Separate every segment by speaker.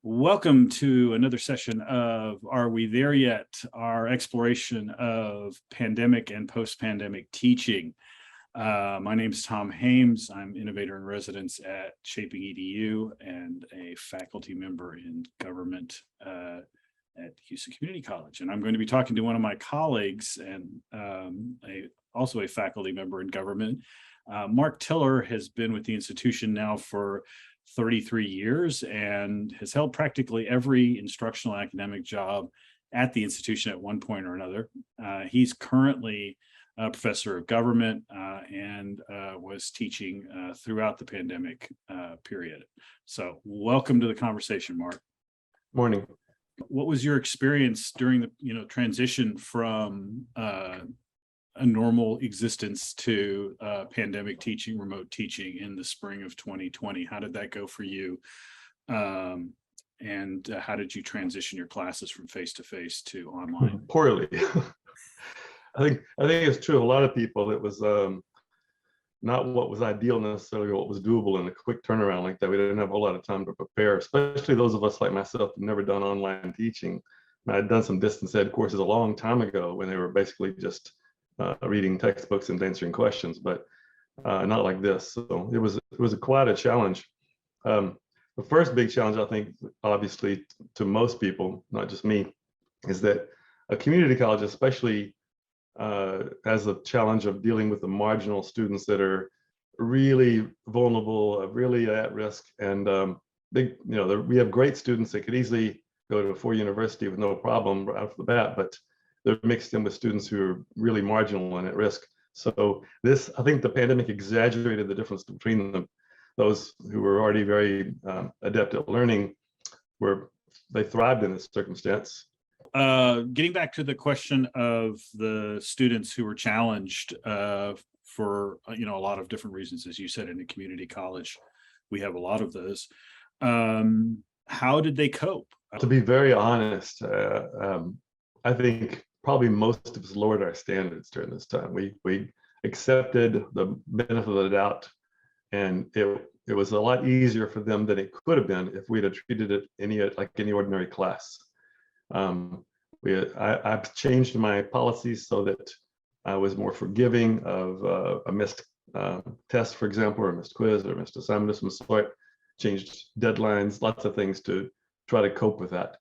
Speaker 1: Welcome to another session of Are We There Yet? Our exploration of pandemic and post-pandemic teaching. My name is Tom Hames. I'm innovator in residence at ShapingEDU and a faculty member in government at Houston Community College. And I'm going to be talking to one of my colleagues and also a faculty member in government. Mark Tiller has been with the institution now for 33 years and has held practically every instructional academic job at the institution at one point or another. He's currently a professor of government and was teaching throughout the pandemic period. So welcome to the conversation, Mark.
Speaker 2: Morning.
Speaker 1: What was your experience during the transition from a normal existence to pandemic teaching, remote teaching in the spring of 2020? How did that go for you? And how did you transition your classes from face-to-face to online?
Speaker 2: Poorly. I think it's true of a lot of people. It was not what was ideal necessarily, what was doable in a quick turnaround like that. We didn't have a whole lot of time to prepare, especially those of us like myself who've never done online teaching. I'd done some distance ed courses a long time ago when they were basically just reading textbooks and answering questions, but not like this. So it was quite a challenge. The first big challenge, I think, obviously to most people, not just me, is that a community college especially has a challenge of dealing with the marginal students that are really vulnerable, really at risk, and we have great students that could easily go to a four-year university with no problem right off the bat, but they're mixed in with students who are really marginal and at risk. So I think the pandemic exaggerated the difference between them. Those who were already very adept at learning, they thrived in this circumstance.
Speaker 1: Getting back to the question of the students who were challenged for a lot of different reasons, as you said, in a community college, we have a lot of those. How did they cope?
Speaker 2: To be very honest, I think probably most of us lowered our standards during this time. We accepted the benefit of the doubt, and it was a lot easier for them than it could have been if we'd have treated it like any ordinary class. I've changed my policies so that I was more forgiving of a missed test, for example, or a missed quiz or a missed assignment of some sort. Changed deadlines, lots of things to try to cope with that.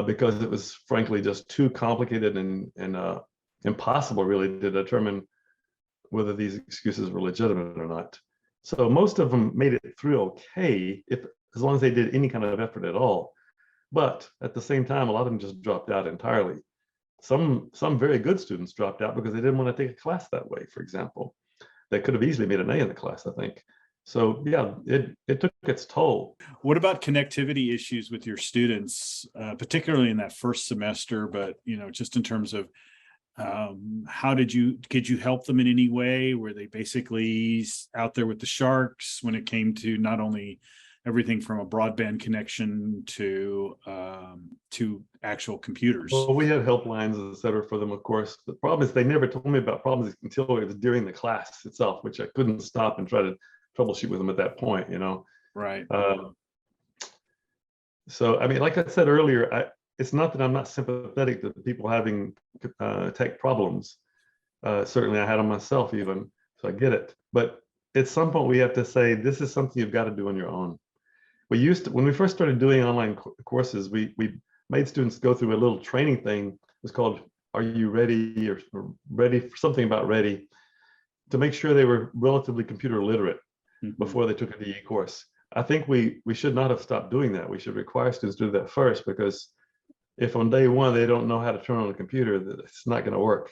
Speaker 2: Because it was frankly just too complicated and impossible really to determine whether these excuses were legitimate or not. So most of them made it through okay, as long as they did any kind of effort at all. But at the same time, a lot of them just dropped out entirely. Some very good students dropped out because they didn't want to take a class that way, for example. They could have easily made an A in the class, I think. So yeah, it took its toll.
Speaker 1: What about connectivity issues with your students, particularly in that first semester, but just in terms of could you help them in any way? Were they basically out there with the sharks when it came to not only everything from a broadband connection to actual computers?
Speaker 2: Well, we had helplines, et cetera, for them, of course. The problem is they never told me about problems until it was during the class itself, which I couldn't stop and try to troubleshoot with them at that point,
Speaker 1: Right.
Speaker 2: So, I mean, like I said earlier, it's not that I'm not sympathetic to people having tech problems. Certainly I had them myself even, so I get it. But at some point we have to say, this is something you've got to do on your own. When we first started doing online courses, we made students go through a little training thing. It was called, Are You Ready? Or ready, something about ready, to make sure they were relatively computer literate before they took a DE course. I think we should not have stopped doing that. We should require students to do that first, because if on day one they don't know how to turn on a computer, it's not going to work.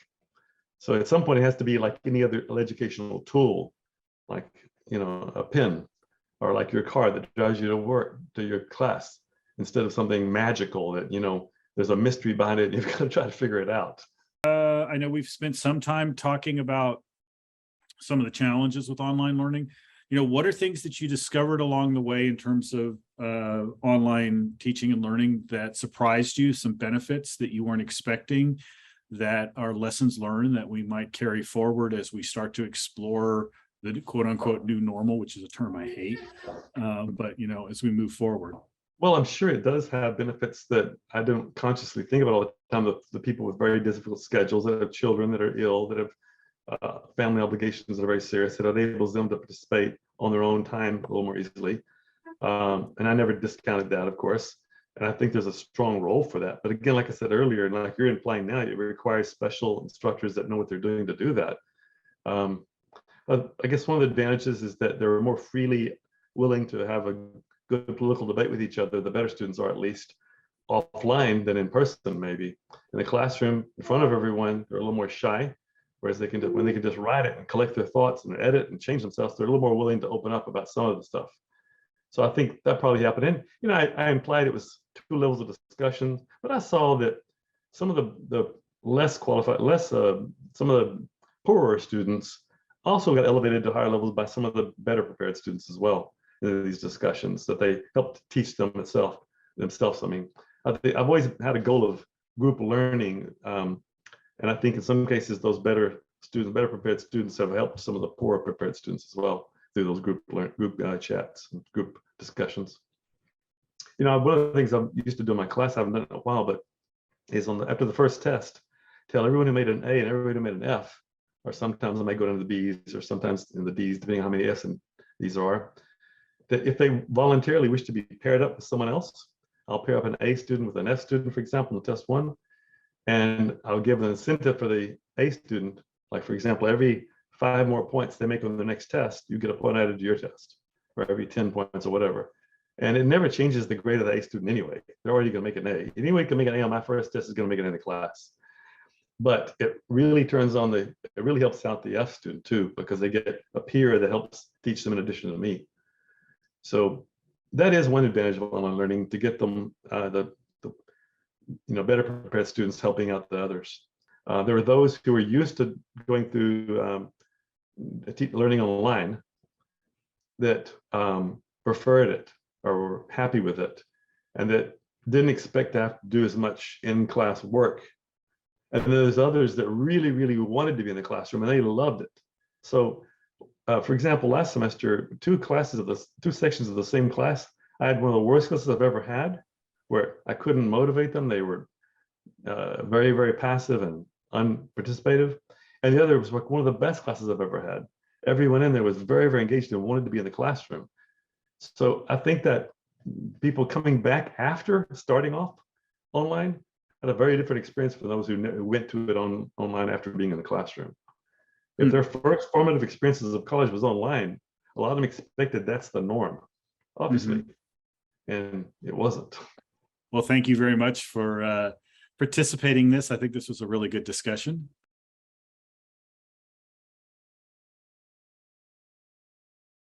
Speaker 2: So at some point it has to be like any other educational tool, like a pen, or like your car that drives you to work, to your class, instead of something magical that there's a mystery behind it and you've got to try to figure it out.
Speaker 1: I know we've spent some time talking about some of the challenges with online learning. What are things that you discovered along the way in terms of online teaching and learning that surprised you, some benefits that you weren't expecting, that are lessons learned that we might carry forward as we start to explore the quote unquote new normal, which is a term I hate, but as we move forward?
Speaker 2: Well, I'm sure it does have benefits that I don't consciously think about all the time. The people with very difficult schedules, that have children that are ill, that have family obligations that are very serious, that enables them to participate on their own time a little more easily. And I never discounted that, of course. And I think there's a strong role for that. But again, like I said earlier, and like you're implying now, it requires special instructors that know what they're doing to do that. I guess one of the advantages is that they're more freely willing to have a good political debate with each other, the better students are, at least offline than in person. Maybe in the classroom in front of everyone, they're a little more shy, whereas they can when they can just write it and collect their thoughts and edit and change themselves, they're a little more willing to open up about some of the stuff. So I think that probably happened. And I implied it was 2 levels of discussion, but I saw that some of the less qualified, some of the poorer students also got elevated to higher levels by some of the better prepared students as well in these discussions, that they helped teach themselves. I mean, I've always had a goal of group learning, and I think in some cases those better prepared students have helped some of the poorer prepared students as well through those group chats and group discussions. One of the things I used to do in my class, I haven't done it in a while, but is after the first test, tell everyone who made an A and everyone who made an F, or sometimes I might go into the B's or sometimes in the D's, depending on how many F's and D's are, that if they voluntarily wish to be paired up with someone else, I'll pair up an A student with an F student, for example, in test 1, and I'll give an incentive for the A student. Like, for example, every 5 more points they make on the next test, you get a point added to your test, or every 10 points or whatever. And it never changes the grade of the A student anyway. They're already going to make an A. Anyone can make an A on my first test is going to make it in the class. But it really it really helps out the F student too, because they get a peer that helps teach them in addition to me. So that is one advantage of online learning, to get them the better prepared students helping out the others. There were those who were used to going through learning online that preferred it or were happy with it, and that didn't expect to have to do as much in-class work. And then there's others that really, really wanted to be in the classroom and they loved it. So, for example, last semester, 2 sections of the same class, I had one of the worst classes I've ever had, where I couldn't motivate them. They were very, very passive and unparticipative. And the other was like one of the best classes I've ever had. Everyone in there was very, very engaged and wanted to be in the classroom. So I think that people coming back after starting off online had a very different experience for those who went to it online after being in the classroom. If their first formative experiences of college was online, a lot of them expected that's the norm, obviously, and it wasn't.
Speaker 1: Well, thank you very much for participating in this. I think this was a really good discussion.